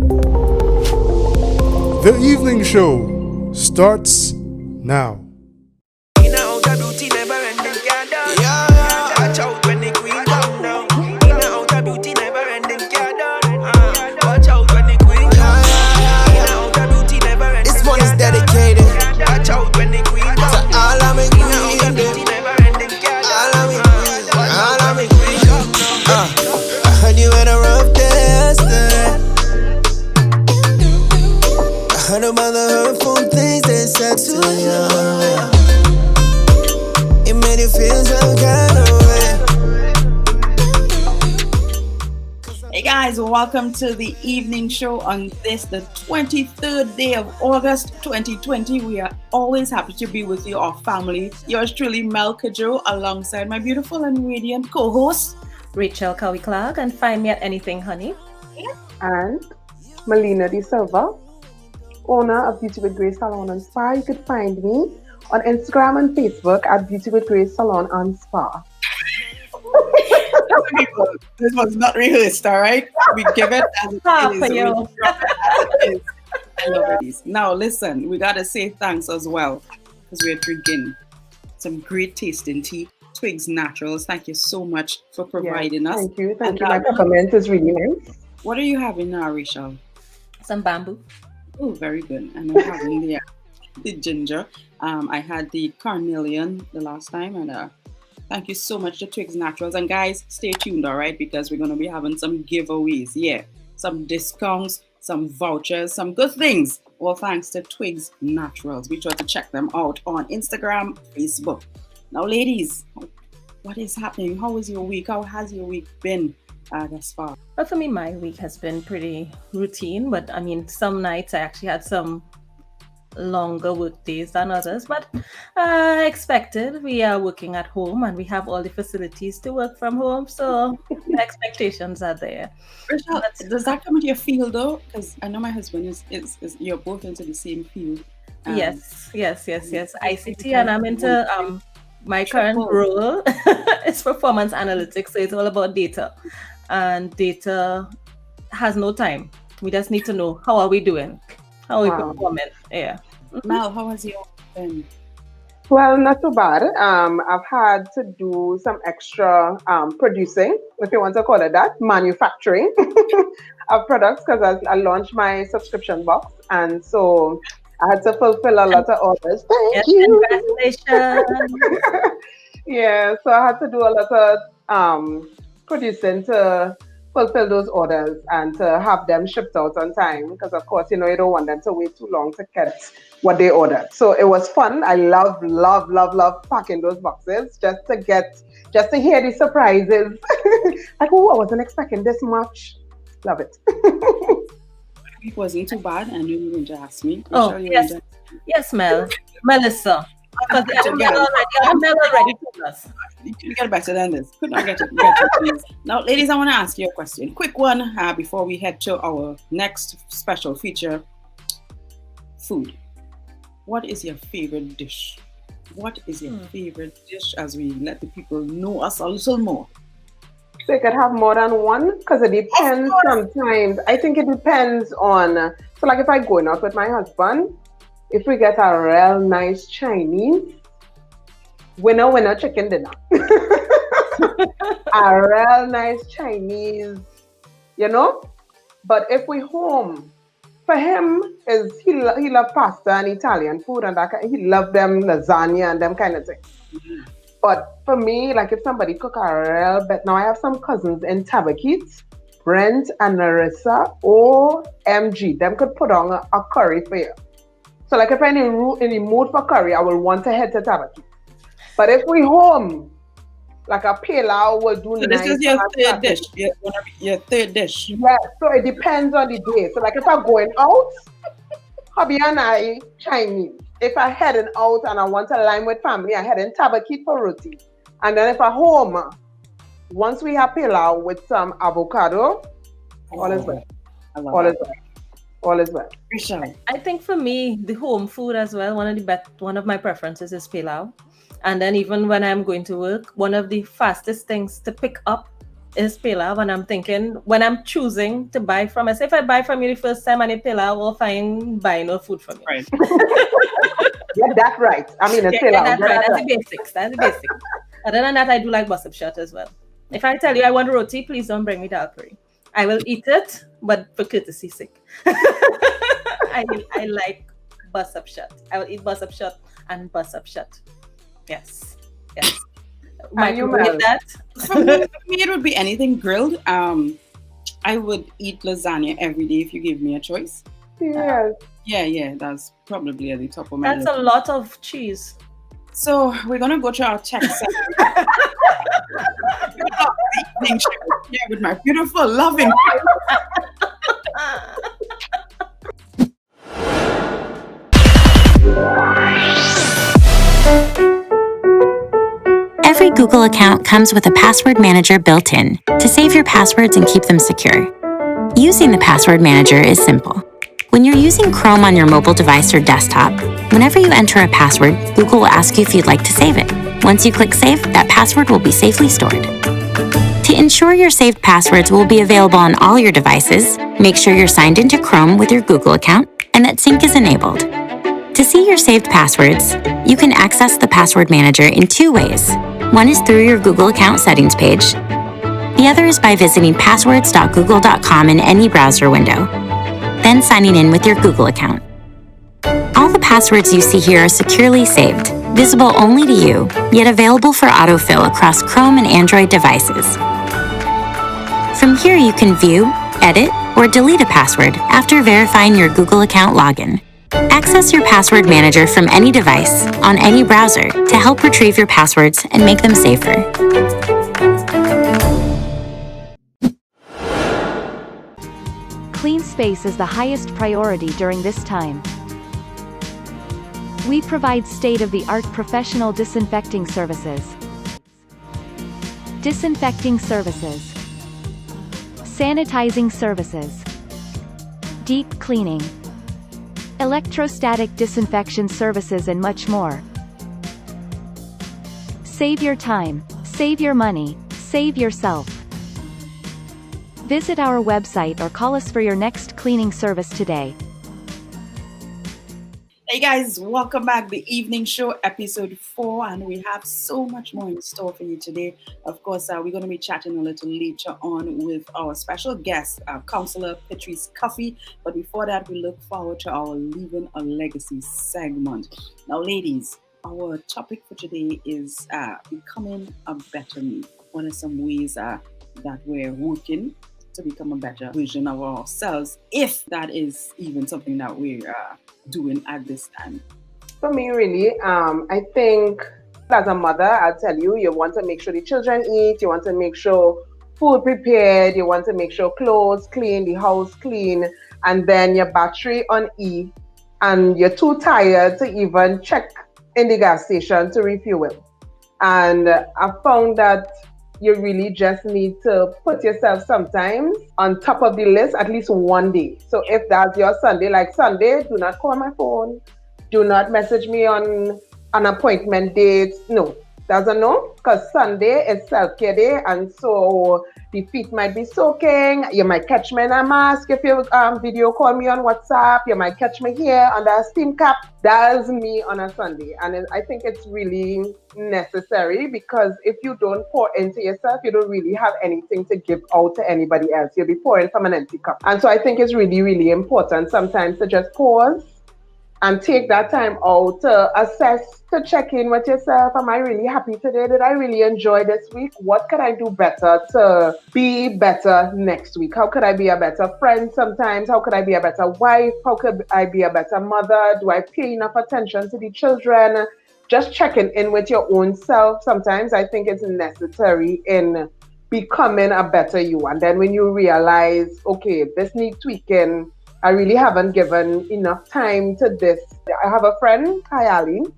The evening show starts now. This one is dedicated to all of me queen. I heard you had a rough day yesterday. I heard about the hurtful things they said to you. It made you feel some kind of way. Hey guys, welcome to the evening show on this, the 23rd day of August 2020. We are always happy to be with you, our family. Yours truly, Mel Cudjoe, alongside my beautiful and radiant co-host, Rachel Cowie-Clarke, and find me at Anything Honey. And Melina Silva, owner of Beauty with Grace Salon and Spa. You could find me on Instagram and Facebook at Beauty with Grace Salon and Spa. This was not rehearsed, all right? We give it as it is. We drop it as it is. I love it. Now, listen, we got to say thanks as well because we're drinking some great tasting tea. Twigs Naturals, thank you so much for providing us. Thank you. My peppermint is really nice. What are you having now, Rachel? Some bamboo. Oh, very good. And I'm having the ginger. I had the carnelian the last time, and thank you so much to Twigs Naturals. And guys, stay tuned, all right? Because we're going to be having some giveaways. Yeah, some discounts, some vouchers, some good things. All thanks to Twigs Naturals. Be sure to check them out on Instagram, Facebook. Now, ladies, what is happening? How was your week? How has your week been thus far? Well, for me, my week has been pretty routine. But I mean, some nights I actually had some longer work days than others, but expected. We are working at home and we have all the facilities to work from home, so the expectations are there. Rachel, does that come into your field though? Because I know my husband is you're both into the same field. Yes. ICT, and I'm into my current role is performance analytics, so it's all about data, and data has no time. We just need to know how are we doing. How are we performing? Yeah. Mel, how has your been? Well, not too bad. I've had to do some extra producing, if you want to call it that, manufacturing of products, because I launched my subscription box, and so I had to fulfill a lot of orders. Thank you. Congratulations. Yeah, so I had to do a lot of producing to fulfill those orders and to have them shipped out on time, because of course, you don't want them to wait too long to get what they ordered. So it was fun. I love packing those boxes just to hear the surprises. Like, oh, I wasn't expecting this much. Love it. It wasn't too bad. I knew you were going to ask me. Oh, yes. Yes, Melissa. Because Mel already told us. You can get better than this. Could not get it. Now, ladies, I want to ask you a question. Quick one before we head to our next special feature. Food. What is your favorite dish? What is your favorite dish, as we let the people know us a little more? So you could have more than one, because it depends sometimes. I think it depends on, so like if I'm going out with my husband, if we get a real nice Chinese, winner chicken dinner. A real nice Chinese, But if we home, for him, he love pasta and Italian food, and he love them lasagna and them kind of things. Mm-hmm. But for me, like if somebody cook a real bit, now I have some cousins in Tabakit, Brent and Narissa, OMG, them could put on a curry for you. So like if I'm in the mood for curry, I will want to head to Tabakit. But if we home, like a pilau will do nice. So this is your third dish. Your third dish. Yeah, so it depends on the day. So like if I'm going out, hubby and I, Chinese. If I'm heading out and I want to line with family, I head in Tabakit for roti. And then if I'm home, once we have pilau with some avocado, all is well. All is well. I think for me, the home food as well, one of my preferences is pilau. And then even when I'm going to work, one of the fastest things to pick up is Pela when I'm thinking, when I'm choosing to buy from. I say if I buy from you the first time and it's Pela, I will find buy no food from you. Right. Get that right. I mean, it's Yeah, that's right. That's the basics. That's the basics. Other than that, I do like bus-up shot as well. If I tell you I want roti, please don't bring me dal curry. I will eat it, but for courtesy's sake. I like bus-up shot. I will eat bus-up shot and bus-up shot. Yes. Might you believe that? For me, it would be anything grilled. I would eat lasagna every day if you give me a choice. Yes. Yeah, that's probably at the top of my list. That's a lot of cheese. So we're gonna go to our text yeah, with my beautiful, loving. Every Google account comes with a password manager built in to save your passwords and keep them secure. Using the password manager is simple. When you're using Chrome on your mobile device or desktop, whenever you enter a password, Google will ask you if you'd like to save it. Once you click save, that password will be safely stored. To ensure your saved passwords will be available on all your devices, make sure you're signed into Chrome with your Google account and that sync is enabled. To see your saved passwords, you can access the password manager in two ways. One is through your Google account settings page. The other is by visiting passwords.google.com in any browser window, then signing in with your Google account. All the passwords you see here are securely saved, visible only to you, yet available for autofill across Chrome and Android devices. From here you can view, edit, or delete a password after verifying your Google account login. Access your password manager from any device, on any browser, to help retrieve your passwords and make them safer. Clean space is the highest priority during this time. We provide state-of-the-art professional disinfecting services. Disinfecting services. Sanitizing services. Deep cleaning. Electrostatic disinfection services and much more. Save your time, save your money, save yourself. Visit our website or call us for your next cleaning service today. Hey guys, welcome back. The evening show, episode 4, and we have so much more in store for you today. Of course, we're going to be chatting a little later on with our special guest, Counsellor Petreece Cuffie. But before that, we look forward to our Leaving a Legacy segment. Now, ladies, our topic for today is becoming a better me. What are some ways that we're working to become a better version of ourselves, if that is even something that we're doing at this time? For me, really, I think as a mother, I'll tell you, you want to make sure the children eat, you want to make sure food prepared, you want to make sure clothes clean, the house clean, and then your battery on E, and you're too tired to even check in the gas station to refuel. And I found that you really just need to put yourself sometimes on top of the list at least one day. So if that's your Sunday, like Sunday, do not call my phone. Do not message me on an appointment date. No, that's a no, because Sunday is self-care day, and so the feet might be soaking. You might catch me in a mask if you video call me on WhatsApp. You might catch me here under a steam cap. That's me on a Sunday. And I think it's really necessary, because if you don't pour into yourself, you don't really have anything to give out to anybody else. You'll be pouring from an empty cup. And so I think it's really, really important sometimes to just pause and take that time out to assess, to check in with yourself. Am I really happy today? Did I really enjoy this week? What could I do better to be better next week? How could I be a better friend sometimes? How could I be a better wife? How could I be a better mother? Do I pay enough attention to the children? Just checking in with your own self. Sometimes I think it's necessary in becoming a better you. And then when you realize, okay, this needs tweaking, I really haven't given enough time to this. I have a friend, Kayali.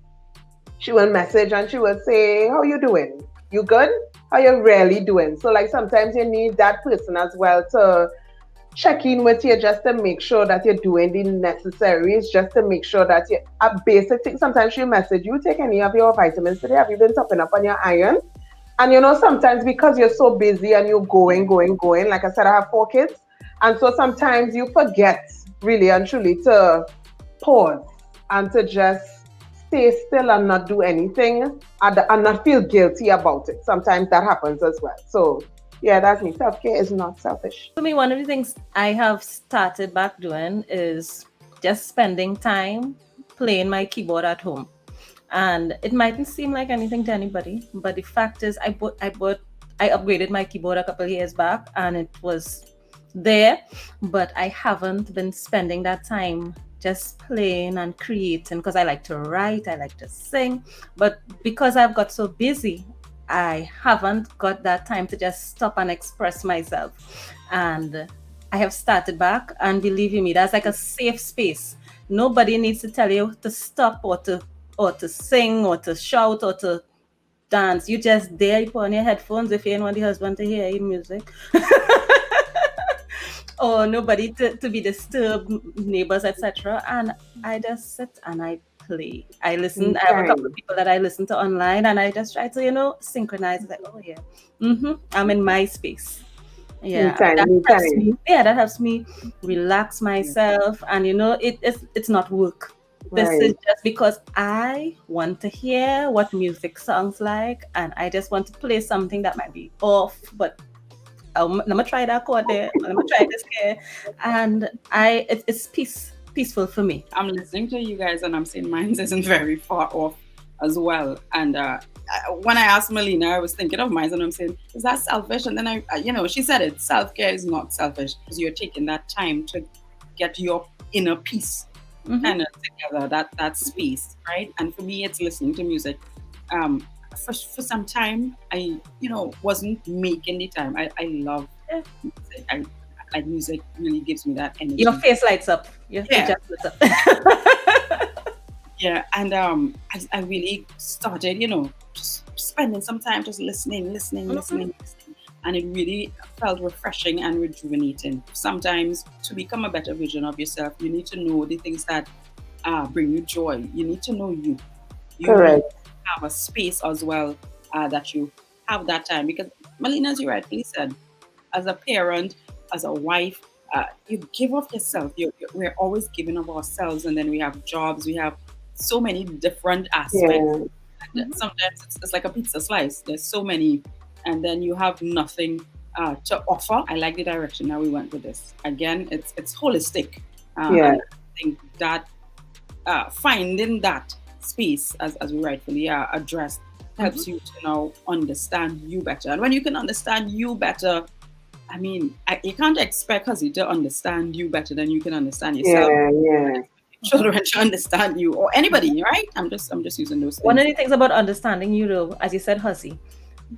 She will message and she will say, how you doing? You good? How you really doing? So like sometimes you need that person as well to check in with you, just to make sure that you're doing the necessaries, just to make sure that you're a basic thing. Sometimes she'll message you, take any of your vitamins today? Have you been topping up on your iron? And sometimes because you're so busy and you're going, like I said, I have 4 kids. And so sometimes you forget really and truly to pause and to just stay still and not do anything and not feel guilty about it. Sometimes that happens as well. So yeah, that's me. Self-care is not selfish. For me, one of the things I have started back doing is just spending time playing my keyboard at home. And it mightn't seem like anything to anybody, but the fact is I upgraded my keyboard a couple of years back and it was there, but I haven't been spending that time just playing and creating because I like to write, I like to sing, but because I've got so busy, I haven't got that time to just stop and express myself. And I have started back, and believe you me, that's like a safe space. Nobody needs to tell you to stop or to sing or to shout or to dance. You just there, you put on your headphones if you don't want the husband to hear your music. Or nobody to be disturbed, neighbors, etc. And I just sit and I play. I listen. I have a couple of people that I listen to online, and I just try to, synchronize. Like, oh yeah, I'm in my space. Yeah, that helps me relax myself, and it's not work. This is just because I want to hear what music sounds like, and I just want to play something that might be off, but I'm gonna try that chord there. I'm gonna try this here, and it's peaceful for me. I'm listening to you guys, and I'm saying mine isn't very far off as well. And when I asked Melina, I was thinking of mine, and I'm saying, is that selfish? And then she said it. Self-care is not selfish because you're taking that time to get your inner peace kind of together, that space, right? And for me, it's listening to music. For some time, I wasn't making the time. I love music. Music really gives me that energy. Your face lights up. Your face just lights up. Yeah, and I really started, just spending some time just listening, and it really felt refreshing and rejuvenating. Sometimes to become a better version of yourself, you need to know the things that bring you joy. You need to know you. Correct. Have a space as well that you have that time, because Melina, as you rightfully said, as a parent, as a wife, you give of yourself. We're always giving of ourselves, and then we have jobs, we have so many different aspects. And sometimes it's like a pizza slice. There's so many, and then you have nothing to offer. I like the direction that we went with this. Again, it's holistic. I think that finding that space, as we rightfully addressed, helps you to now understand you better. And when you can understand you better, I mean, you can't expect Huzzy to understand you better than you can understand yourself. Children to understand you, or anybody, right? I'm just using those things. One of the things about understanding you, though, as you said, Huzzy,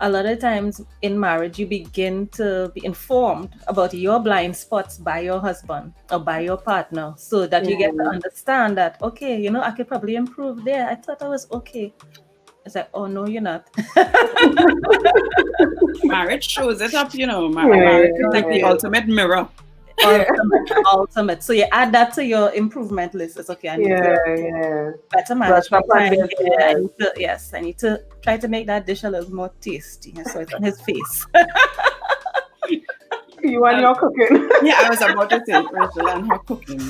a lot of times in marriage, you begin to be informed about your blind spots by your husband or by your partner, so that you get to understand that, okay, I could probably improve there. I thought I was okay. It's like, oh no, you're not. Marriage shows it up, marriage is like the ultimate mirror. Ultimate. So you add that to your improvement list. It's okay. I need to better manage my time. I need to try to make that dish a little more tasty. So it's on his face. You and your cooking. Yeah, I was about to say Rachel and her cooking.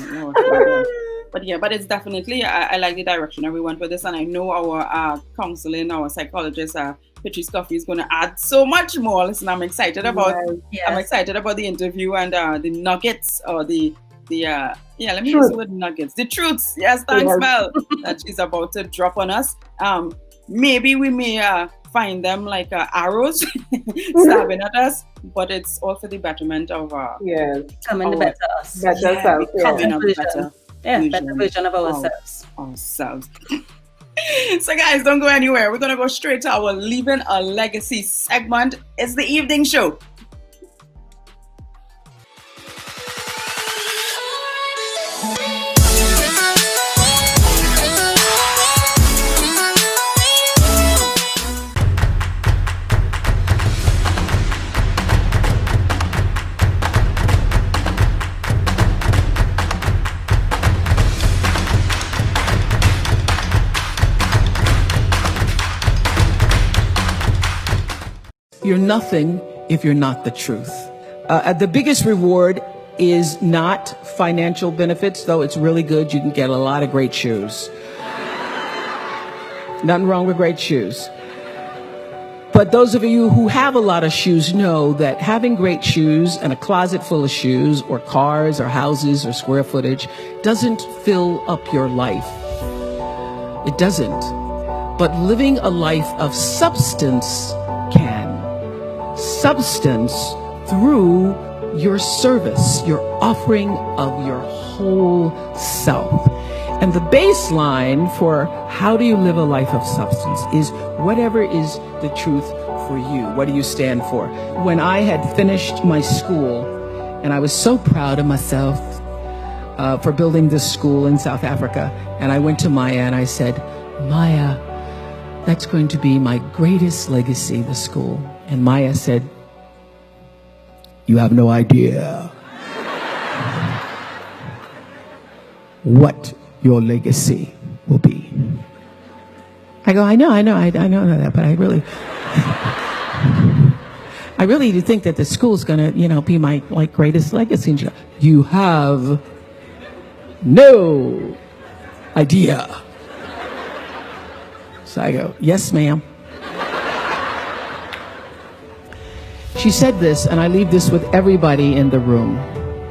But it's definitely, I like the direction that we went with this, and I know our counseling, our psychologist, Petreece Cuffie, is going to add so much more. Listen, I'm excited about. I'm excited about the interview and the nuggets, or let me use the word nuggets. The truths. Yes, thanks, Mel, that she's about to drop on us. Maybe we may find them like arrows stabbing at us, but it's all for the betterment of becoming the better us. Better self. Becoming a better. Better version of ourselves. So guys, don't go anywhere. We're going to go straight to our Leaving a Legacy segment. It's the evening show. you're nothing if you're not the truth. The biggest reward is not financial benefits, though it's really good. You can get a lot of great shoes. Nothing wrong with great shoes. But those of you who have a lot of shoes know that having great shoes and a closet full of shoes or cars or houses or square footage doesn't fill up your life. It doesn't. But living a life of substance can. Substance through your service, your offering of your whole self. And the baseline for how do you live a life of substance is whatever is the truth for you. What do you stand for? When I had finished my school, and I was so proud of myself for building this school in South Africa, and I went to Maya and I said, Maya, that's going to be my greatest legacy, the school. And Maya said, you have no idea what your legacy will be. I go, I know that, but I really do think that the school's gonna, be my greatest legacy. And she goes, you have no idea. So I go, yes, ma'am. She said this, and I leave this with everybody in the room,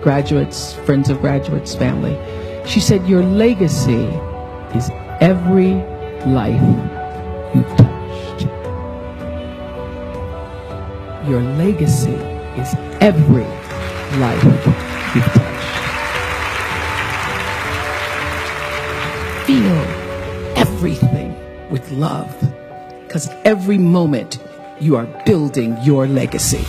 graduates, friends of graduates, family. She said, your legacy is every life you've touched. Your legacy is every life you've touched. Feel everything with love, because every moment you are building your legacy.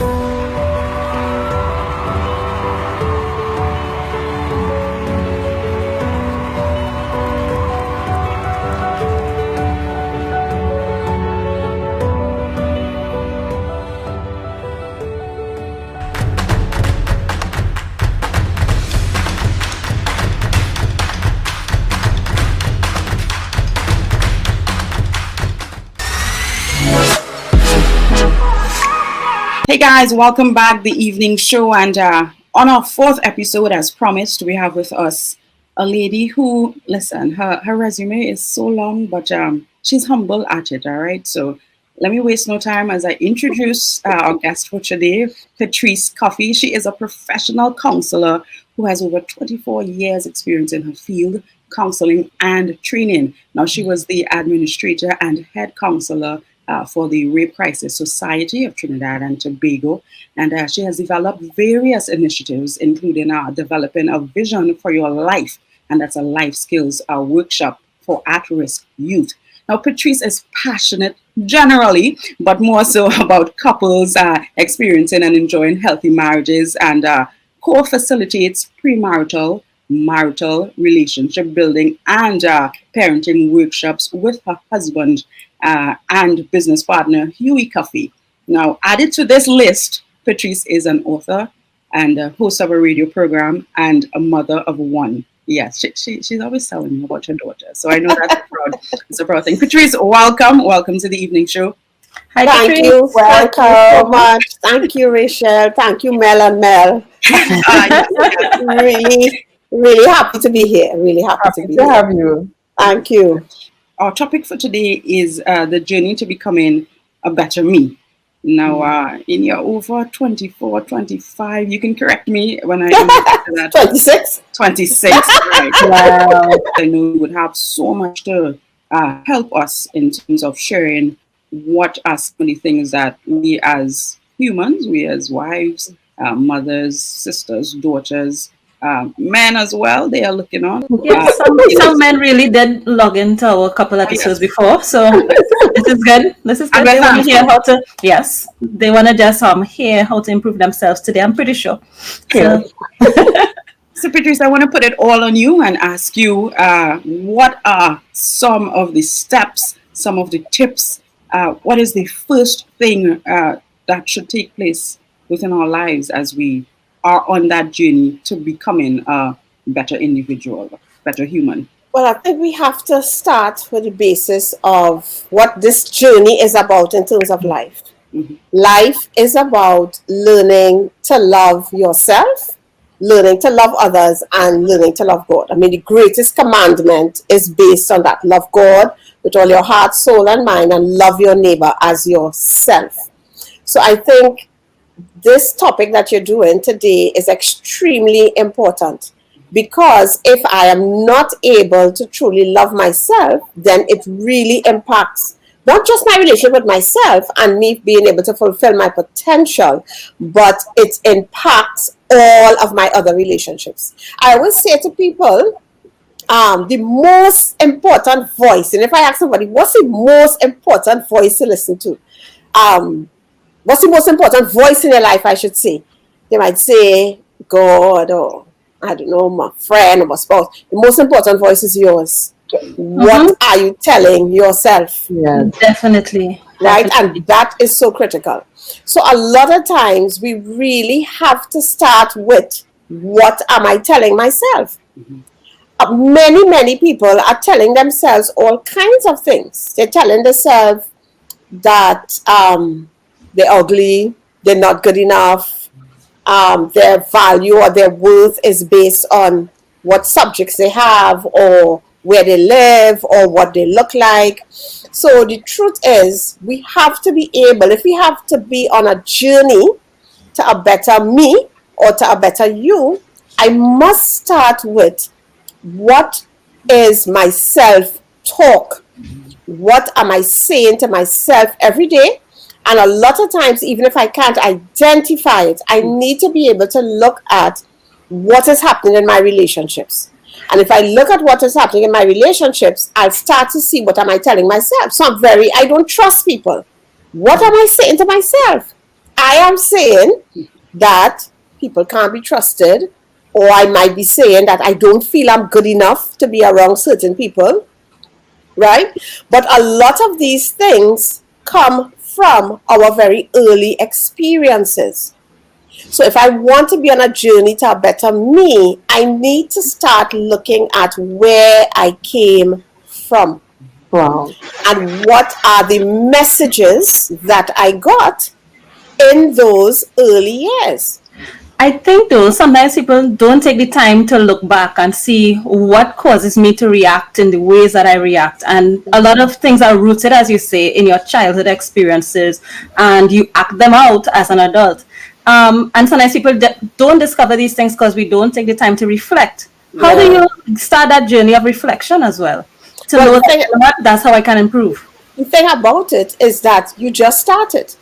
Hey guys, welcome back the evening show, and on our fourth episode, as promised, we have with us a lady who, listen, her resume is so long, but she's humble at it, all right? So let me waste no time as I introduce our guest for today, Petreece Cuffie. She is a professional counselor who has over 24 years experience in her field, counseling and training. Now, she was the administrator and head counselor for the Rape Crisis Society of Trinidad and Tobago. And she has developed various initiatives, including developing a vision for your life. And that's a life skills workshop for at-risk youth. Now, Petreece is passionate generally, but more so about couples experiencing and enjoying healthy marriages, and co-facilitates premarital, marital relationship building and parenting workshops with her husband and business partner, Cuffie. Now, added to this list, Petreece is an author and a host of a radio program and a mother of one. Yes, she's always telling me about your daughter. So I know that's it's a proud thing. Petreece, welcome to the evening show. Hi, Thank Petreece. you. Welcome so much. Thank you, Rachel. Thank you, Mel and Mel. Really happy to be here. Really happy to have you. Thank you. Our topic for today is the journey to becoming a better me. Now, in your over 24, 25, you can correct me when I that. 26. 26, right. Wow. I know you would have so much to help us in terms of sharing what are some of the things that we as humans, we as wives, mothers, sisters, daughters, men as well, they are looking on. Yes, some men really did log into our couple episodes before, so this is good. This is good. They want to hear how to, they want to just hear how to improve themselves today, I'm pretty sure. So, so Petreece, I want to put it all on you and ask you, what are some of the steps, some of the tips, what is the first thing that should take place within our lives as we are on that journey to becoming a better individual, better human? Well, I think we have to start with the basis of what this journey is about in terms of life. Life is about learning to love yourself, learning to love others, and learning to love God. I mean, the greatest commandment is based on that. Love God with all your heart, soul, and mind, and love your neighbor as yourself. So I think this topic that you're doing today is extremely important, because if I am not able to truly love myself, then it really impacts not just my relationship with myself and me being able to fulfill my potential, but it impacts all of my other relationships. I always say to people, the most important voice, and if I ask somebody, what's the most important voice to listen to? What's the most important voice in your life, I should say? They might say God, or I don't know, my friend or my spouse. The most important voice is yours. What are you telling yourself? Yeah, definitely. Right? And that is so critical. So a lot of times we really have to start with, what am I telling myself? Many people are telling themselves all kinds of things. They're telling themselves that they're ugly, they're not good enough, their value or their worth is based on what subjects they have, or where they live, or what they look like. So the truth is, we have to be able, if we have to be on a journey to a better me or to a better you, I must start with, what is my self-talk? What am I saying to myself every day? And a lot of times, even if I can't identify it, I need to be able to look at what is happening in my relationships. And if I look at what is happening in my relationships, I'll start to see, what am I telling myself? So I don't trust people. What am I saying to myself? I am saying that people can't be trusted, or I might be saying that I don't feel I'm good enough to be around certain people, right? But a lot of these things come from our very early experiences. So if I want to be on a journey to a better me, I need to start looking at where I came from. Wow. And what are the messages that I got in those early years. I think though, sometimes people don't take the time to look back and see what causes me to react in the ways that I react. And a lot of things are rooted, as you say, in your childhood experiences, and you act them out as an adult. And sometimes people don't discover these things because we don't take the time to reflect. How do you start that journey of reflection as well? To know that that's how I can improve. The thing about it is that you just started.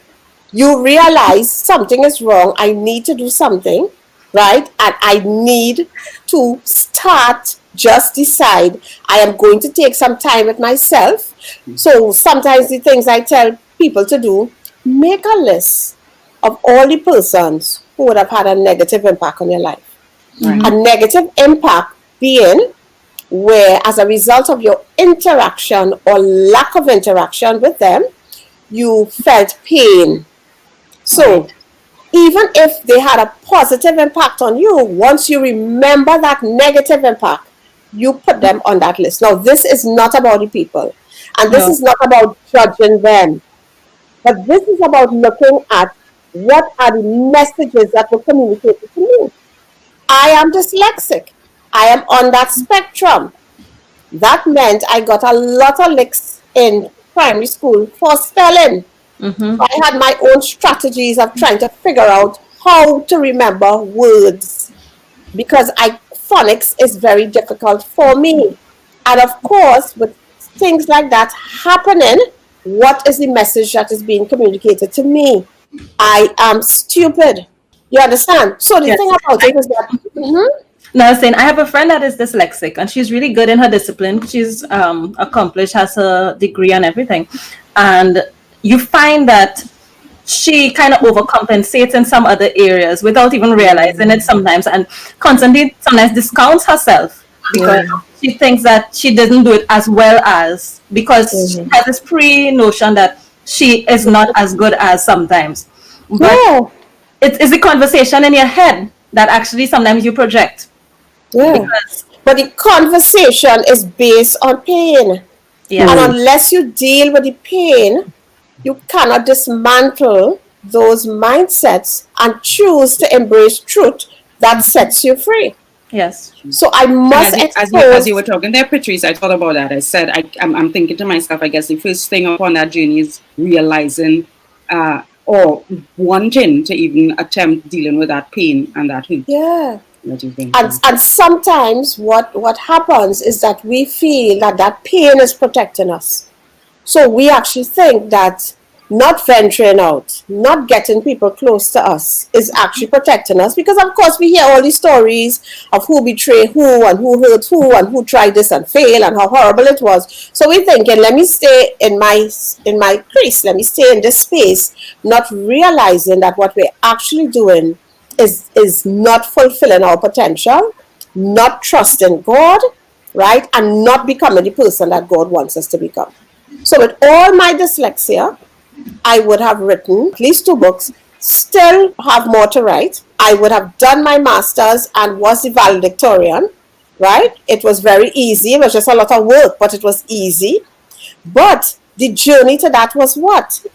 You realize something is wrong. I need to do something, right? And I need to start, just decide I am going to take some time with myself. So sometimes the things I tell people to do, make a list of all the persons who would have had a negative impact on your life. A negative impact being where, as a result of your interaction or lack of interaction with them, you felt pain. So even if they had a positive impact on you, once you remember that negative impact, you put them on that list. Now, this is not about the people, and this is not about judging them, but this is about looking at what are the messages that were communicated to me. I am dyslexic. I am on that spectrum. That meant I got a lot of licks in primary school for spelling. I had my own strategies of trying to figure out how to remember words, because phonics is very difficult for me. And of course, with things like that happening, what is the message that is being communicated to me? I am stupid. You understand? So the thing about it is that... No, I was saying I have a friend that is dyslexic, and she's really good in her discipline. She's accomplished, has a degree and everything. And you find that she kind of overcompensates in some other areas without even realizing it sometimes, and constantly sometimes discounts herself because she thinks that she doesn't do it as well as, because she has this pre-notion that she is not as good as sometimes. But it's the conversation in your head that actually sometimes you project. But the conversation is based on pain. And unless you deal with the pain, You cannot dismantle those mindsets and choose to embrace truth that sets you free. Yes. So I must as you were talking there, Petreece, I thought about that. I said, I'm thinking to myself, I guess the first thing upon that journey is realizing or wanting to even attempt dealing with that pain and that hurt. Yeah. What do you think? And sometimes what happens is that we feel that pain is protecting us. So we actually think that not venturing out, not getting people close to us is actually protecting us, because of course we hear all these stories of who betrayed who and who hurt who and who tried this and failed and how horrible it was. So we're thinking, let me stay in my crease, let me stay in this space, not realizing that what we're actually doing is not fulfilling our potential, not trusting God, right, and not becoming the person that God wants us to become. So with all my dyslexia, I would have written at least 2 books, still have more to write. I would have done my master's and was the valedictorian, right? It was very easy. It was just a lot of work, but it was easy. But the journey to that was what?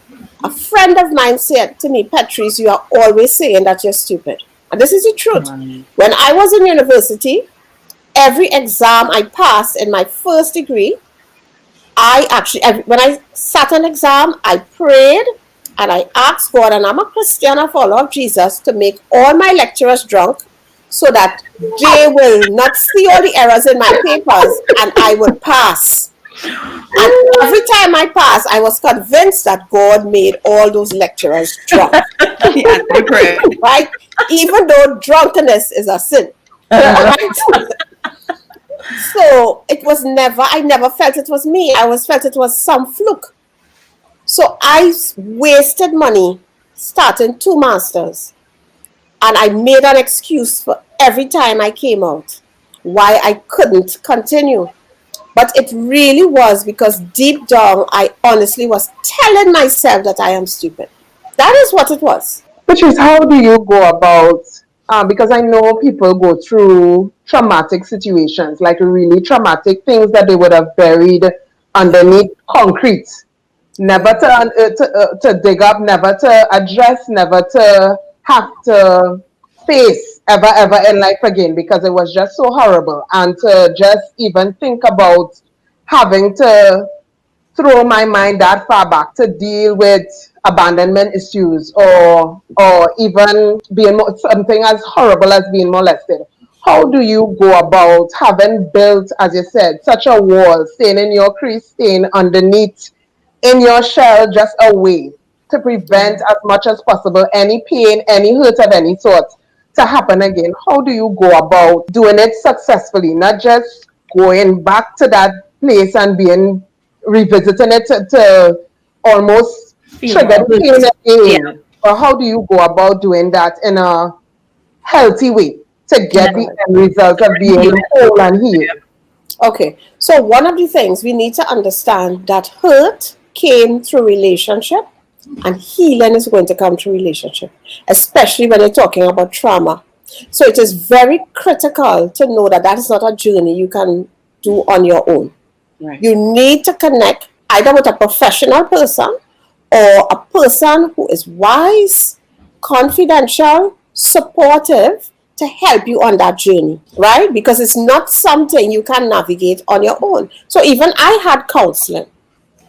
A friend of mine said to me, Petreece, you are always saying that you're stupid. And this is the truth. When I was in university, every exam I passed in my first degree, when I sat an exam, I prayed and I asked God, and I'm a Christian, a follower of Jesus, to make all my lecturers drunk so that they will not see all the errors in my papers and I would pass. And every time I passed, I was convinced that God made all those lecturers drunk. Right? Even though drunkenness is a sin. Right? So I never felt it was me. I always felt it was some fluke. So I wasted money starting 2 masters. And I made an excuse for every time I came out why I couldn't continue. But it really was because deep down, I honestly was telling myself that I am stupid. That is what it was. Petreece, how do you go about, because I know people go through traumatic situations, like really traumatic things that they would have buried underneath concrete, never to dig up, never to address, never to have to face ever in life again, because it was just so horrible. And to just even think about having to throw my mind that far back to deal with abandonment issues or even being something as horrible as being molested. How do you go about having built, as you said, such a wall, staying in your crease, staying underneath in your shell, just a way to prevent as much as possible any pain, any hurt of any sort to happen again? How do you go about doing it successfully, not just going back to that place and revisiting it to almost trigger the pain again? Yeah. Or how do you go about doing that in a healthy way to get the end result of being whole and healed? Okay, so one of the things we need to understand that hurt came through relationship and healing is going to come through relationship, especially when you're talking about trauma. So it is very critical to know that is not a journey you can do on your own. Right. You need to connect either with a professional person or a person who is wise, confidential, supportive to help you on that journey, right? Because it's not something you can navigate on your own. So even I had counseling,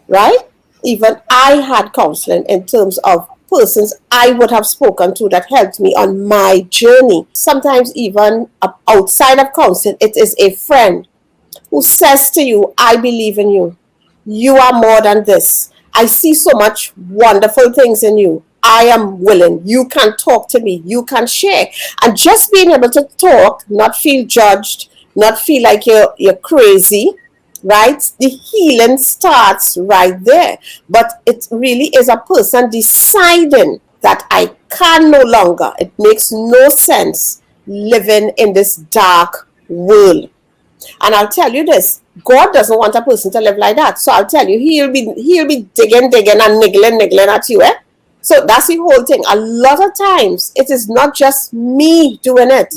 right? Even I had counseling in terms of persons I would have spoken to that helped me on my journey. Sometimes even outside of counseling, it is a friend who says to you, I believe in you. You are more than this. I see so much wonderful things in you. I am willing. You can talk to me. You can share. And just being able to talk, not feel judged, not feel like you're crazy, right? The healing starts right there. But it really is a person deciding that I can no longer. It makes no sense living in this dark world. And I'll tell you this, God doesn't want a person to live like that. So I'll tell you, he'll be digging and niggling at you, eh? So that's the whole thing. A lot of times, it is not just me doing it.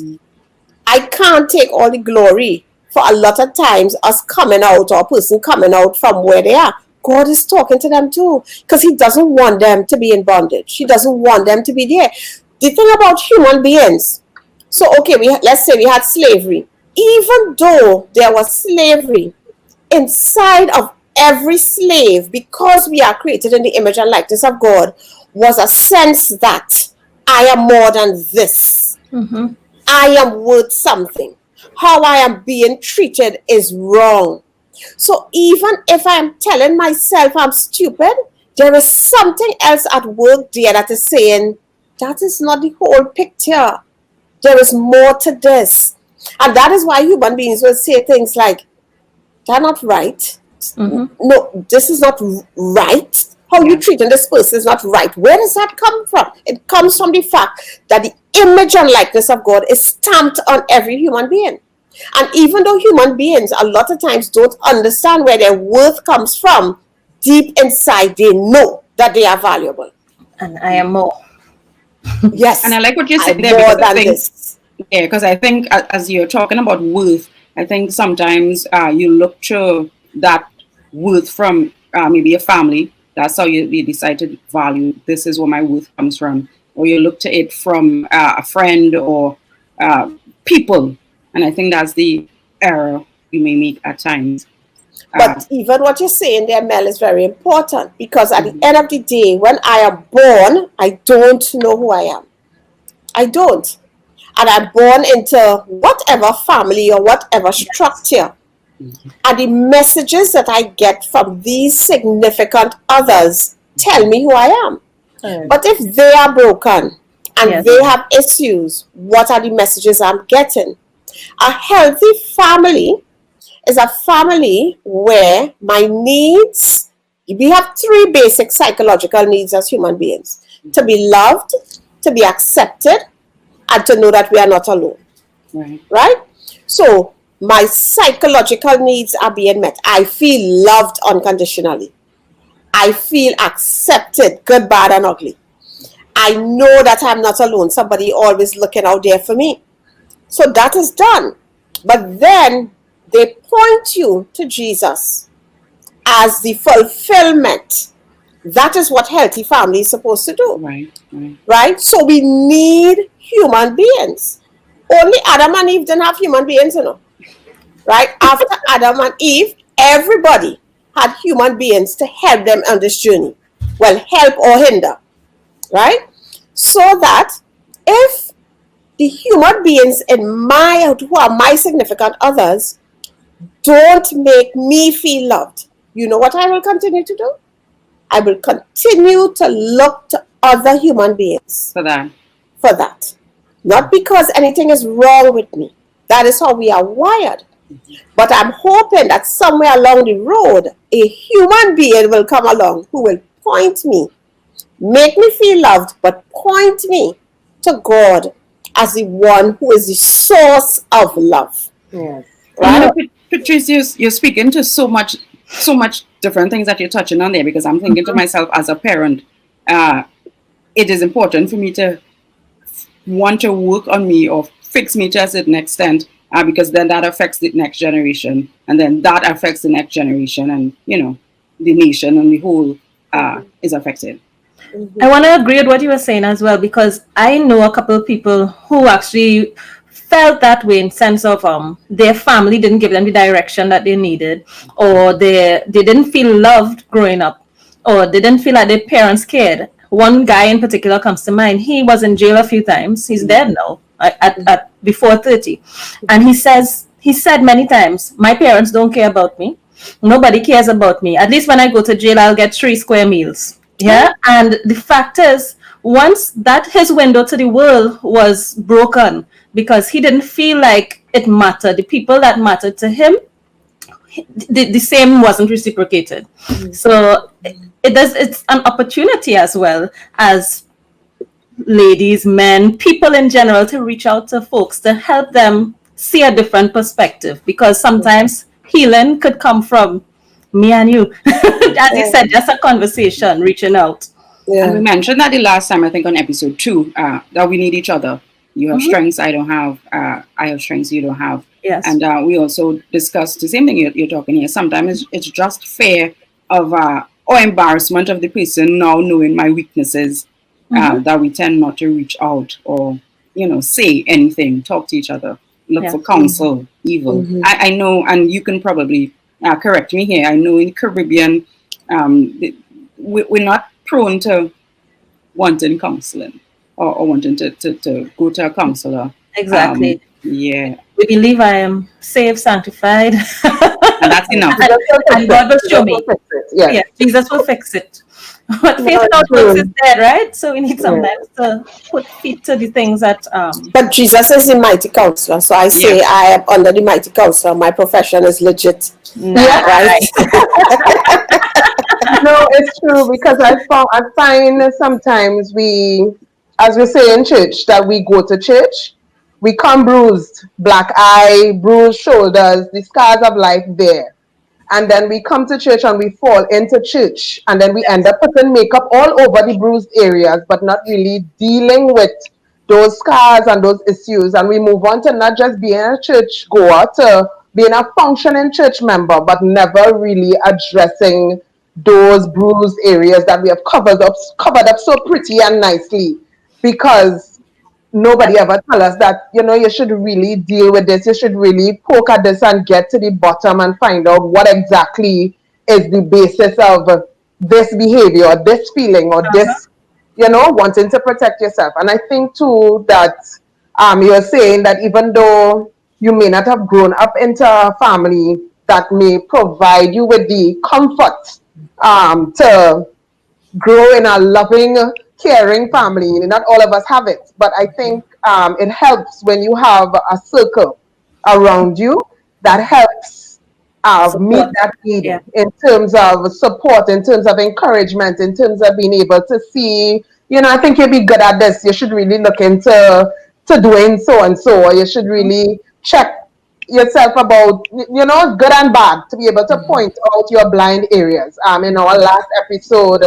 I can't take all the glory for a lot of times us coming out or a person coming out from where they are. God is talking to them too, because he doesn't want them to be in bondage. He doesn't want them to be there. The thing about human beings, so okay, let's say we had slavery. Even though there was slavery, inside of every slave, because we are created in the image and likeness of God, was a sense that I am more than this. Mm-hmm. I am worth something. How I am being treated is wrong. So even if I'm telling myself I'm stupid, there is something else at work there that is saying, that is not the whole picture. There is more to this. And that is why human beings will say things like, they're not right. Mm-hmm. No, this is not right. How you treating this person is not right. Where does that come from? It comes from the fact that the image and likeness of God is stamped on every human being. And even though human beings a lot of times don't understand where their worth comes from, deep inside they know that they are valuable. And I am more. Yes. And I like what you said I'm there, more because I than think, this. yeah, because I think as you're talking about worth, I think sometimes you look to that worth from maybe a family. That's how you decide to value, this is where my worth comes from. Or you look to it from a friend or people. And I think that's the error you may make at times. But even what you're saying there, Mel, is very important, because at the end of the day, when I am born, I don't know who I am. I don't. And I'm born into whatever family or whatever structure. And the messages that I get from these significant others tell me who I am. But if they are broken and they have issues, what are the messages I'm getting? A healthy family is a family where my needs, we have 3 basic psychological needs as human beings: to be loved, to be accepted, and to know that we are not alone. Right? So my psychological needs are being met. I feel loved unconditionally. I feel accepted, good, bad, and ugly. I know that I'm not alone. Somebody always looking out there for me. So that is done. But then they point you to Jesus as the fulfillment. That is what healthy family is supposed to do. Right? So we need human beings. Only Adam and Eve didn't have human beings, you know. Right? After Adam and Eve, everybody had human beings to help them on this journey. Well, help or hinder. Right? So that if the human beings who are my significant others don't make me feel loved, you know what I will continue to do? I will continue to look to other human beings For that. Not because anything is wrong with me. That is how we are wired. But I'm hoping that somewhere along the road, a human being will come along who will point me, make me feel loved, but point me to God as the one who is the source of love. Yes. Right? Petreece, you're speaking to so much different things that you're touching on there, because I'm thinking to myself as a parent, it is important for me to want to work on me or fix me to a certain extent, because then that affects the next generation, and then that affects the next generation, and the nation and the whole is affected. I want to agree with what you were saying as well, because I know a couple of people who actually felt that way, in sense of their family didn't give them the direction that they needed, or they didn't feel loved growing up, or they didn't feel like their parents cared. One guy in particular comes to mind. He was in jail a few times. He's dead now, at before 30. And he said many times, my parents don't care about me. Nobody cares about me. At least when I go to jail, I'll get 3 square meals. Yeah. And the fact is, once that his window to the world was broken, because he didn't feel like it mattered, the people that mattered to him, the same wasn't reciprocated. So it's an opportunity as well as ladies, men, people in general, to reach out to folks to help them see a different perspective, because sometimes healing could come from me and you. As you said, just a conversation, reaching out. And we mentioned that the last time, I think on episode 2, that we need each other. You have strengths I don't have. I have strengths you don't have. Yes. And we also discussed the same thing you're talking here. Sometimes it's just fair or embarrassment of the person now knowing my weaknesses, that we tend not to reach out or, say anything, talk to each other, look for counsel, even. I know, and you can probably correct me here, I know in the Caribbean, we're not prone to wanting counseling or wanting to go to a counselor. Exactly. Yeah. We believe I am saved, sanctified. And that's enough. and God will show me. Yeah, Jesus will fix it. But faith without works is dead, right? So we need sometimes to put feet to the things that... But Jesus is the mighty counselor. So I say I am under the mighty counselor. My profession is legit. Right? No, it's true, because I find sometimes as we say in church, that we go to church, we come bruised, black eye, bruised shoulders, the scars of life there. And then we come to church and we fall into church, and then we end up putting makeup all over the bruised areas, but not really dealing with those scars and those issues. And we move on to not just being a church goer, to being a functioning church member, but never really addressing those bruised areas that we have covered up so pretty and nicely, because nobody ever tell us that, you should really deal with this. You should really poke at this and get to the bottom and find out what exactly is the basis of this behavior, or this feeling, or this, wanting to protect yourself. And I think too that you're saying that even though you may not have grown up into a family that may provide you with the comfort to grow in a loving, caring family. Not all of us have it, but I think it helps when you have a circle around you that helps meet that need in terms of support, in terms of encouragement, in terms of being able to see, I think you'll be good at this. You should really look into doing so and so, or you should really check yourself about, good and bad, to be able to point out your blind areas. In our last episode,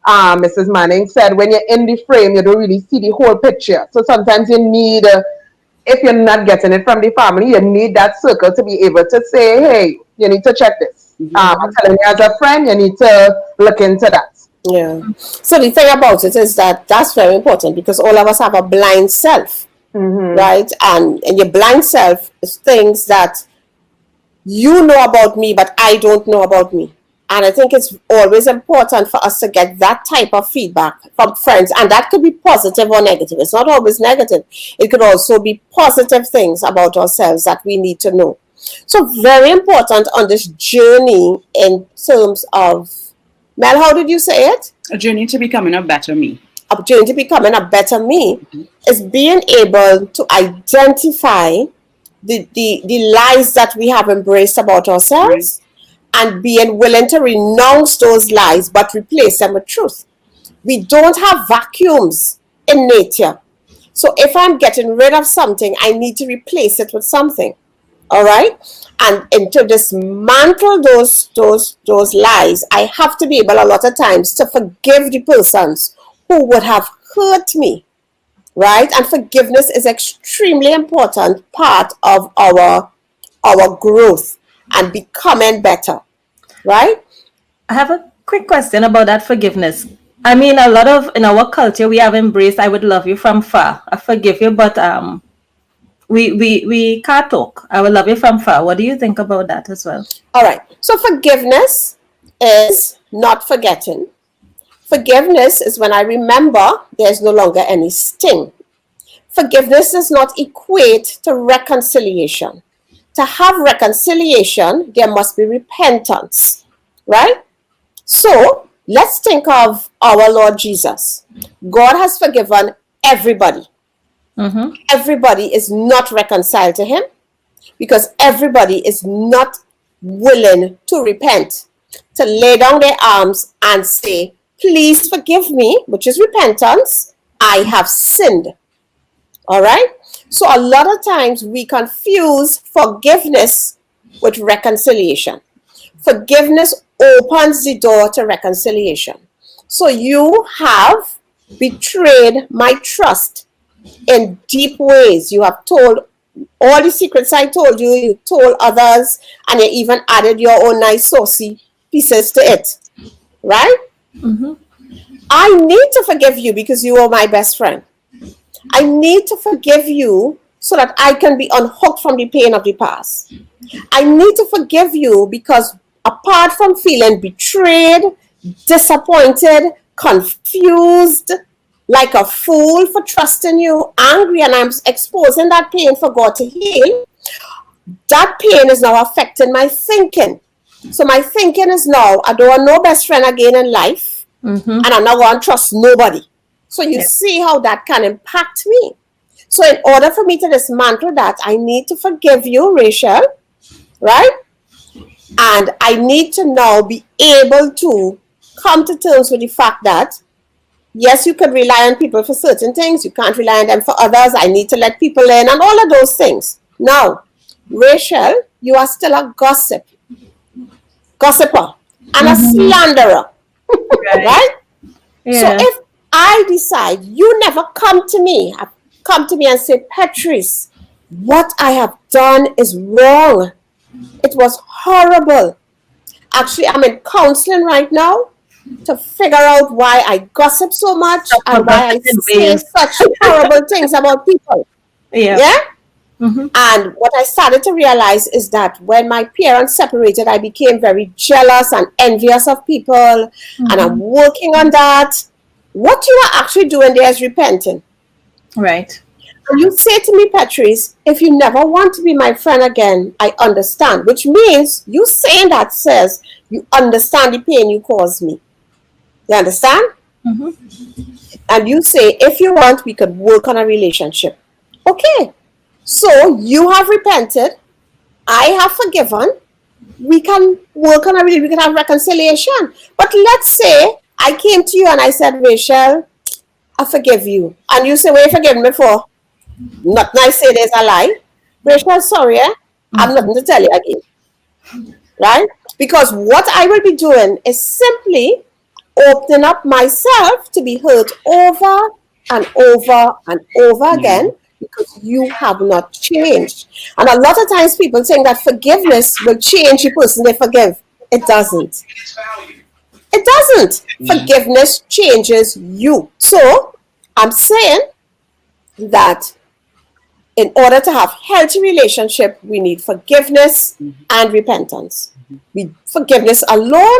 Mrs. Manning said, when you're in the frame, you don't really see the whole picture. So sometimes you need, if you're not getting it from the family, you need that circle to be able to say, hey, you need to check this. I'm telling you as a friend, you need to look into that. Yeah. So the thing about it is that's very important, because all of us have a blind self, right? And your blind self is things that you know about me, but I don't know about me. And I think it's always important for us to get that type of feedback from friends. And that could be positive or negative. It's not always negative. It could also be positive things about ourselves that we need to know. So very important on this journey in terms of, Mel, how did you say it? A journey to becoming a better me. A journey to becoming a better me is being able to identify the lies that we have embraced about ourselves. And being willing to renounce those lies, but replace them with truth. We don't have vacuums in nature. So if I'm getting rid of something, I need to replace it with something. All right? And to dismantle those lies, I have to be able a lot of times to forgive the persons who would have hurt me. Right? And forgiveness is extremely important part of our growth and becoming better. Right? I have a quick question about that forgiveness. I mean, a lot of in our culture we have embraced I would love you from far. I forgive you, but we can't talk. I will love you from far. What do you think about that as well? All right. So forgiveness is not forgetting. Forgiveness is when I remember there's no longer any sting. Forgiveness does not equate to reconciliation. To have reconciliation, there must be repentance, right? So let's think of our Lord Jesus. God has forgiven everybody. Everybody is not reconciled to him because everybody is not willing to repent, to lay down their arms and say, please forgive me, which is repentance. I have sinned. All right? So a lot of times we confuse forgiveness with reconciliation. Forgiveness opens the door to reconciliation. So you have betrayed my trust in deep ways. You have told all the secrets I told you, you told others, and you even added your own nice saucy pieces to it. right? Mm-hmm. I need to forgive you because you are my best friend. I need to forgive you so that I can be unhooked from the pain of the past. I need to forgive you because apart from feeling betrayed, disappointed, confused, like a fool for trusting you, angry, and I'm exposing that pain for God to heal, that pain is now affecting my thinking. So my thinking is now, I don't want no best friend again in life, and I'm not going to trust nobody. So you see how that can impact me. So in order for me to dismantle that, I need to forgive you, Rachel, right? And I need to now be able to come to terms with the fact that, yes, you can rely on people for certain things. You can't rely on them for others. I need to let people in and all of those things. Now, Rachel, you are still a gossipper, and a slanderer, right? Yeah. So if I decide you never come to me and say, Petreece, what I have done is wrong. It was horrible. Actually, I'm in counseling right now to figure out why I gossip so much and why I say such horrible things about people. Yeah? And what I started to realize is that when my parents separated, I became very jealous and envious of people. And I'm working on that. What you are actually doing there is repenting. Right. And you say to me, Petreece, if you never want to be my friend again, I understand. Which means you saying that says you understand the pain you caused me. You understand? And you say, if you want, we could work on a relationship. Okay. So you have repented. I have forgiven. We can work on a relationship. We can have reconciliation. But let's say I came to you and I said, Rachel, I forgive you. And you say, well, you forgive me for? Nothing I say there's a lie. Rachel, sorry, I have nothing to tell you again. Right? Because what I will be doing is simply opening up myself to be hurt over and over and over again because you have not changed. And a lot of times people think that forgiveness will change the person they forgive. It doesn't. It doesn't. Forgiveness changes you. So I'm saying that in order to have healthy relationship, we need forgiveness and repentance. Forgiveness alone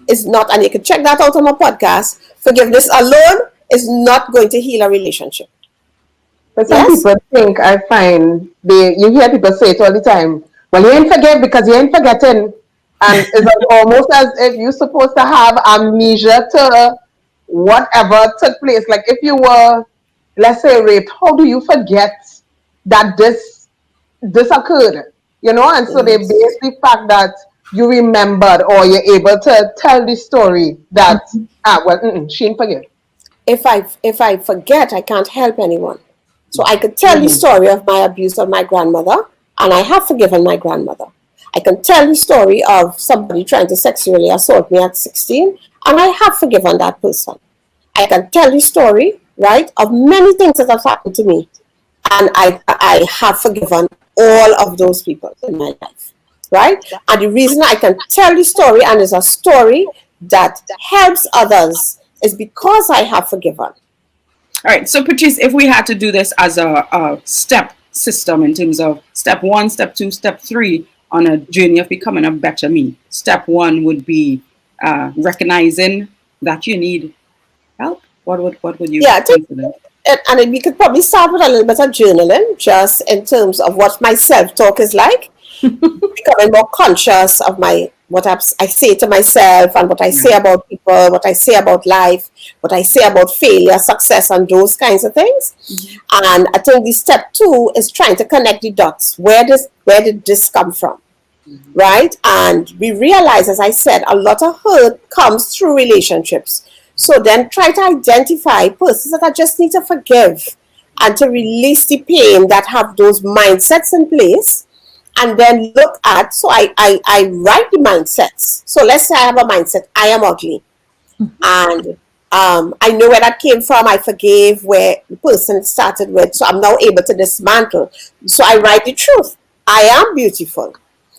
is not, and you can check that out on my podcast, forgiveness alone is not going to heal a relationship. But some people think, I find, you hear people say it all the time, well, you ain't forget because you ain't forgetting. And it's almost as if you're supposed to have amnesia to whatever took place. Like if you were, let's say, raped, how do you forget that this occurred? You know, and so they base the fact that you remembered or you're able to tell the story that, she didn't forget. If I forget, I can't help anyone. So I could tell the story of my abuse of my grandmother, and I have forgiven my grandmother. I can tell the story of somebody trying to sexually assault me at 16, and I have forgiven that person. I can tell the story, right, of many things that have happened to me, and I have forgiven all of those people in my life, right? And the reason I can tell the story, and it's a story that helps others, is because I have forgiven. All right, so Petreece, if we had to do this as a step system in terms of step 1, step 2, step 3 on a journey of becoming a better me, step 1 would be recognizing that you need help. What would you consider? And we could probably start with a little bit of journaling, just in terms of what my self-talk is like, becoming more conscious of what I say to myself and what I say about people, what I say about life, what I say about failure, success, and those kinds of things. And I think the step 2 is trying to connect the dots. Where did this come from? Right? And we realize, as I said, a lot of hurt comes through relationships. So then try to identify persons that I just need to forgive and to release the pain that have those mindsets in place. And then look at, so I write the mindsets. So let's say I have a mindset, I am ugly. And I know where that came from. I forgave where the person started with. So I'm now able to dismantle. So I write the truth. I am beautiful.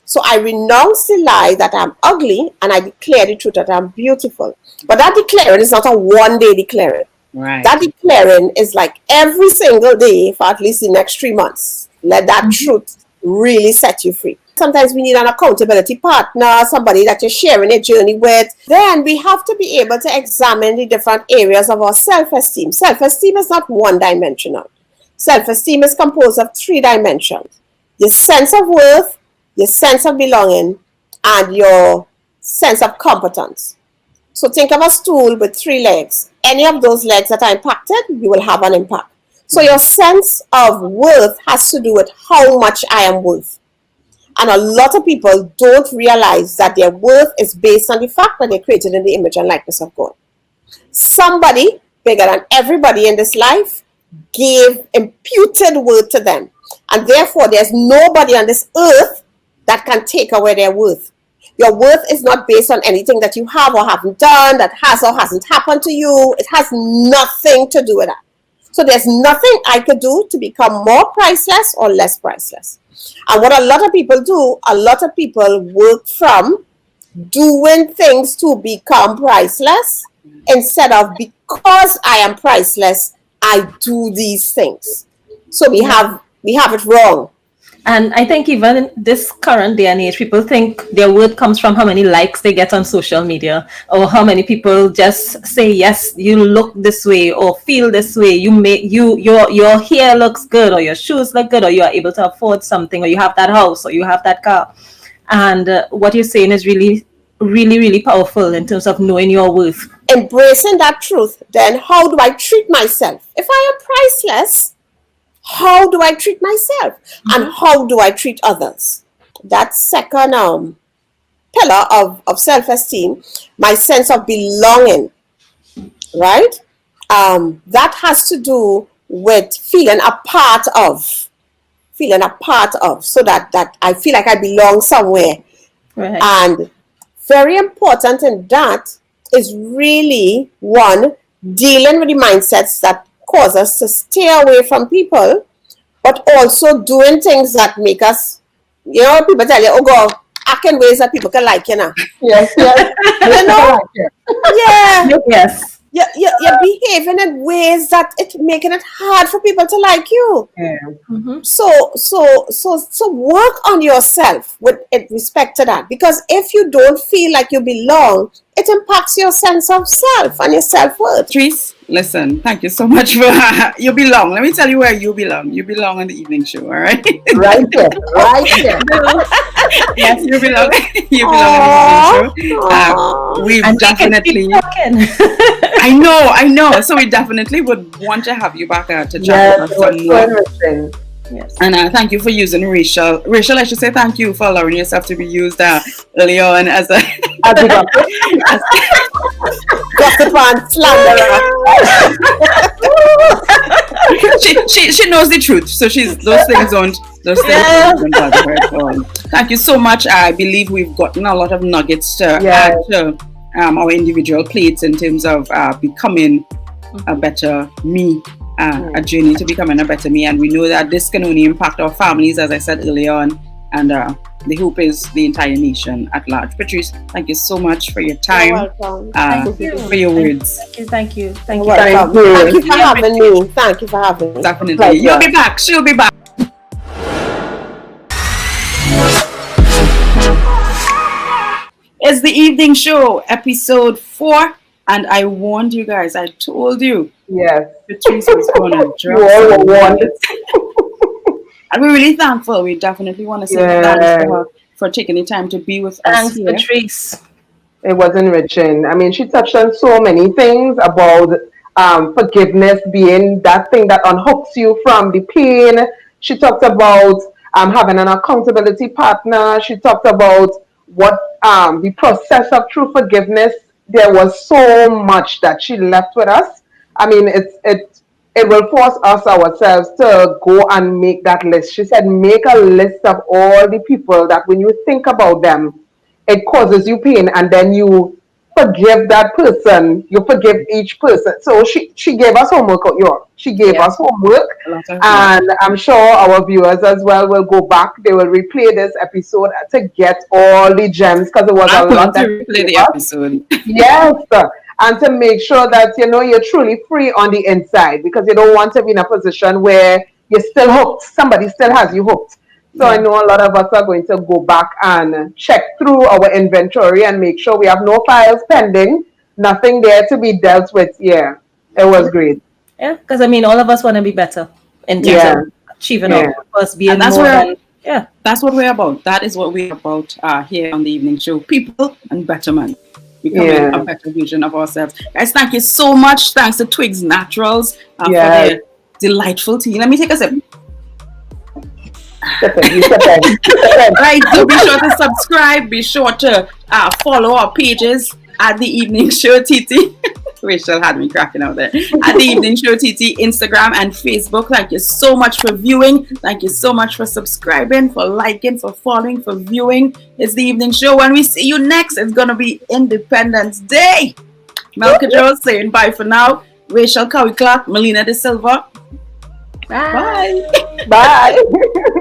So I renounce the lie that I'm ugly and I declare the truth that I'm beautiful. But that declaring is not a one-day declaring. Right. That declaring is like every single day for at least the next 3 months. Let that truth really set you free. Sometimes we need an accountability partner, somebody that you're sharing a journey with. Then we have to be able to examine the different areas of our self-esteem. Self-esteem is not one-dimensional. Self-esteem is composed of 3 dimensions. Your sense of worth, your sense of belonging, and your sense of competence. So think of a stool with 3 legs. Any of those legs that are impacted, you will have an impact. So your sense of worth has to do with how much I am worth. And a lot of people don't realize that their worth is based on the fact that they're created in the image and likeness of God. Somebody bigger than everybody in this life gave imputed worth to them. And therefore, there's nobody on this earth that can take away their worth. Your worth is not based on anything that you have or haven't done, that has or hasn't happened to you. It has nothing to do with that. So there's nothing I could do to become more priceless or less priceless. And what a lot of people do, a lot of people work from doing things to become priceless instead of because I am priceless, I do these things. So we have it wrong. And I think even in this current day and age, people think their worth comes from how many likes they get on social media, or how many people just say, yes, you look this way or feel this way. Your hair looks good, or your shoes look good, or you are able to afford something, or you have that house, or you have that car. And what you're saying is really, really, really powerful in terms of knowing your worth. Embracing that truth, then how do I treat myself? If I am priceless, how do I treat myself? And how do I treat others? That second pillar of self-esteem, my sense of belonging, right? That has to do with feeling a part of, so that I feel like I belong somewhere. Right. And very important in that is really, one, dealing with the mindsets that cause us to stay away from people, but also doing things that make us, people tell you, oh God, act in ways that people can like, Yes. You know? Yeah. Yes. You're behaving in ways that it's making it hard for people to like you. Yeah. Mm-hmm. So work on yourself with respect to that. Because if you don't feel like you belong, it impacts your sense of self and your self-worth. Petreece, listen, thank you so much for you belong. Let me tell you where you belong. You belong on the evening show, all right? Right there. Yes, you belong. You belong on the evening show. We've definitely. I know. So we definitely would want to have you back to chat with us some more. Yes. And thank you for using Rachel. Rachel, I should say thank you for allowing yourself to be used earlier on as a gossip and slanderer. she knows the truth, so those things don't bother her at all. Thank you so much. I believe we've gotten a lot of nuggets to add to our individual plates in terms of becoming a better me. A journey to becoming a better me, and we know that this can only impact our families, as I said earlier on, and the hope is the entire nation at large. Petreece, thank you so much for your time. You're welcome. Thank you. For your words. Thank you. Thank you for having me. Thank you for having me. Definitely. Pleasure. You'll be back. She'll be back. It's the evening show, episode 4. And I warned you guys, I told you. Yes. Petreece was going to drop. You all were warned. And we're really thankful. We definitely want to say thanks to her for taking the time to be with us here. Thanks, Petreece. It was enriching. I mean, she touched on so many things about forgiveness being that thing that unhooks you from the pain. She talked about having an accountability partner. She talked about what the process of true forgiveness. There was so much that she left with us. I mean, it will force us ourselves to go and make that list. She said, make a list of all the people that when you think about them, it causes you pain, and then you forgive that person. You forgive each person. So she gave us homework, she gave us homework, and I'm sure our viewers as well will go back. They will replay this episode to get all the gems, because it was a lot to replay the episode. Yes, and to make sure that you're truly free on the inside, because you don't want to be in a position where you're still hooked. Somebody still has you hooked. So I know a lot of us are going to go back and check through our inventory and make sure we have no files pending, nothing there to be dealt with. Yeah, it was great. Yeah, because I mean, all of us want to be better in terms of achieving our purpose, being more than. Yeah, that's what we're about. That is what we're about here on the evening show. People and betterment. Becoming a better version of ourselves. Guys, thank you so much. Thanks to Twigs Naturals for their delightful tea. Let me take a sip. Right, so be sure to subscribe. Be sure to follow our pages at the Evening Show TT. Rachel had me cracking out there. At the Evening Show TT, Instagram and Facebook. Thank you so much for viewing. Thank you so much for subscribing, for liking, for following, for viewing. It's the Evening Show. When we see you next, it's going to be Independence Day. Cudjoe saying bye for now. Rachel Cowie-Clarke, Melina de Silva. Bye. Bye.